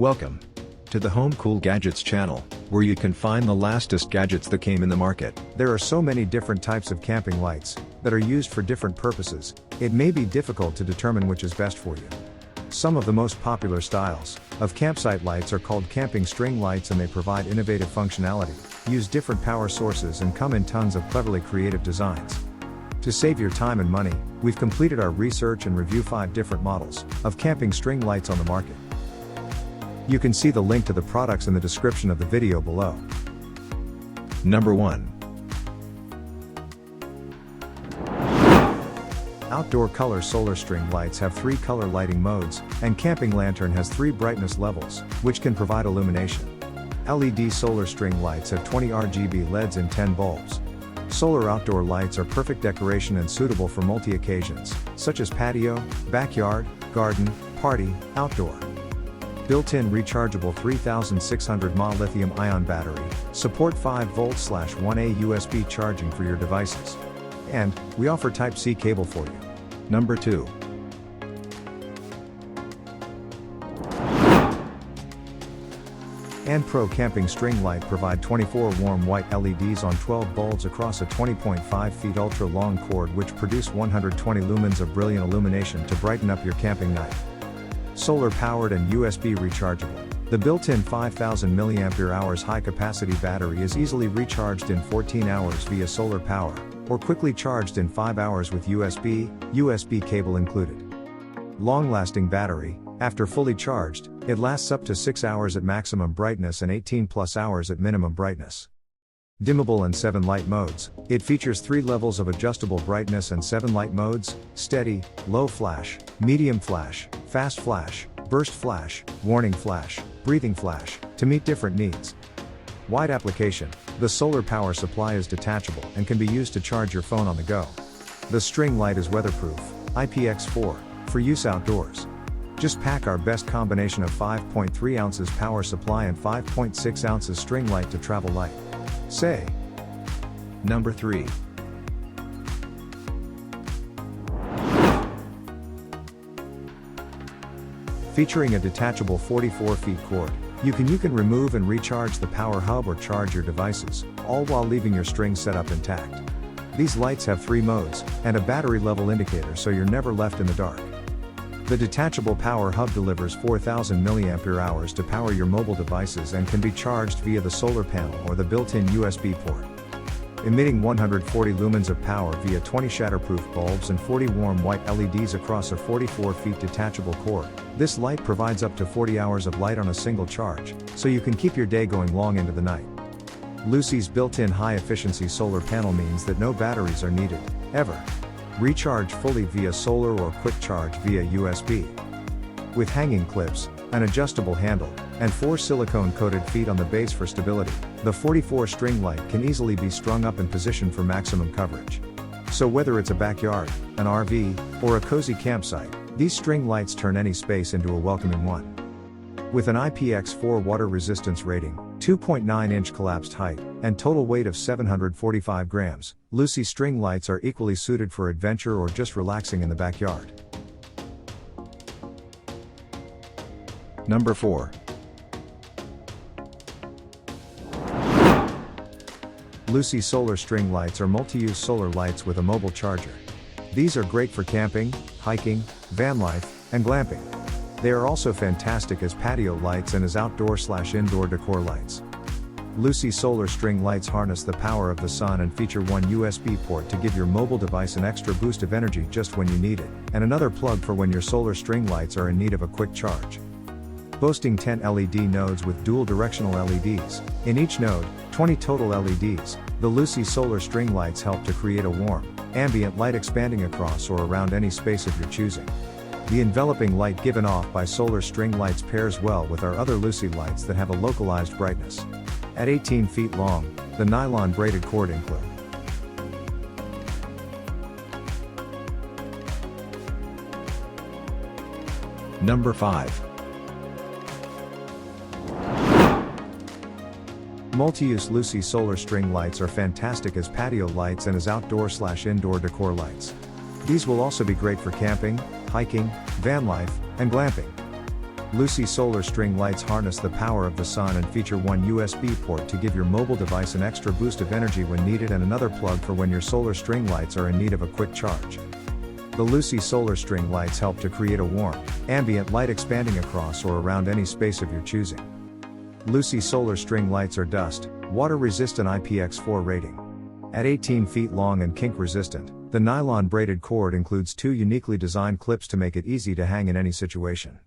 Welcome to the Home Cool Gadgets channel, where you can find the latest gadgets that came in the market. There are so many different types of camping lights that are used for different purposes, it may be difficult to determine which is best for you. Some of the most popular styles of campsite lights are called camping string lights, and they provide innovative functionality, use different power sources, and come in tons of cleverly creative designs. To save your time and money, we've completed our research and review 5 different models of camping string lights on the market. You can see the link to the products in the description of the video below. Number 1. Outdoor color solar string lights have 3 color lighting modes, and camping lantern has 3 brightness levels, which can provide illumination. LED solar string lights have 20 RGB LEDs and 10 bulbs. Solar outdoor lights are perfect decoration and suitable for multi-occasions, such as patio, backyard, garden, party, outdoor. Built-in rechargeable 3600 mAh lithium-ion battery, support 5V/1A USB charging for your devices. And, we offer Type-C cable for you. Number 2. Anpro camping string light provide 24 warm white LEDs on 12 bulbs across a 20.5 feet ultra-long cord, which produce 120 lumens of brilliant illumination to brighten up your camping night. Solar powered and USB rechargeable. The built-in 5000 mAh high-capacity battery is easily recharged in 14 hours via solar power, or quickly charged in 5 hours with USB cable included. Long-lasting battery. After fully charged, it lasts up to 6 hours at maximum brightness and 18+ hours at minimum brightness. Dimmable and 7 light modes. It features 3 levels of adjustable brightness and 7 light modes: steady, low flash, medium flash, fast flash, burst flash, warning flash, breathing flash, to meet different needs. Wide application. The solar power supply is detachable and can be used to charge your phone on the go. The string light is weatherproof, IPX4, for use outdoors. Just pack our best combination of 5.3 ounces power supply and 5.6 ounces string light to travel light. Say. Number 3. Featuring a detachable 44 feet cord, you can remove and recharge the power hub or charge your devices, all while leaving your string setup intact. These lights have 3 modes, and a battery level indicator, so you're never left in the dark. The detachable power hub delivers 4000 mAh to power your mobile devices and can be charged via the solar panel or the built-in USB port. Emitting 140 lumens of power via 20 shatterproof bulbs and 40 warm white LEDs across a 44 feet detachable cord, this light provides up to 40 hours of light on a single charge, so you can keep your day going long into the night. Luci's built-in high-efficiency solar panel means that no batteries are needed, ever. Recharge fully via solar or quick charge via USB. With hanging clips, an adjustable handle, and 4 silicone-coated feet on the base for stability, the 44 string light can easily be strung up and positioned for maximum coverage. So whether it's a backyard, an RV, or a cozy campsite, these string lights turn any space into a welcoming one. With an IPX4 water resistance rating, 2.9-inch collapsed height, and total weight of 745 grams, Luci string lights are equally suited for adventure or just relaxing in the backyard. Number 4. Luci solar string lights are multi-use solar lights with a mobile charger. These are great for camping, hiking, van life, and glamping. They are also fantastic as patio lights and as outdoor/indoor decor lights. Luci solar string lights harness the power of the sun and feature one USB port to give your mobile device an extra boost of energy just when you need it, and another plug for when your solar string lights are in need of a quick charge. Boasting 10 LED nodes with dual directional LEDs, in each node, 20 total LEDs, the Luci solar string lights help to create a warm, ambient light expanding across or around any space of your choosing. The enveloping light given off by solar string lights pairs well with our other Luci lights that have a localized brightness. At 18 feet long, the nylon braided cord include. Number 5. Multi-use Luci solar string lights are fantastic as patio lights and as outdoor/indoor decor lights. These will also be great for camping, hiking, van life, and glamping. Luci solar string lights harness the power of the sun and feature one USB port to give your mobile device an extra boost of energy when needed and another plug for when your solar string lights are in need of a quick charge. The Luci solar string lights help to create a warm, ambient light expanding across or around any space of your choosing. Luci solar string lights are dust, water resistant IPX4 rating. At 18 feet long and kink resistant, the nylon braided cord includes two uniquely designed clips to make it easy to hang in any situation.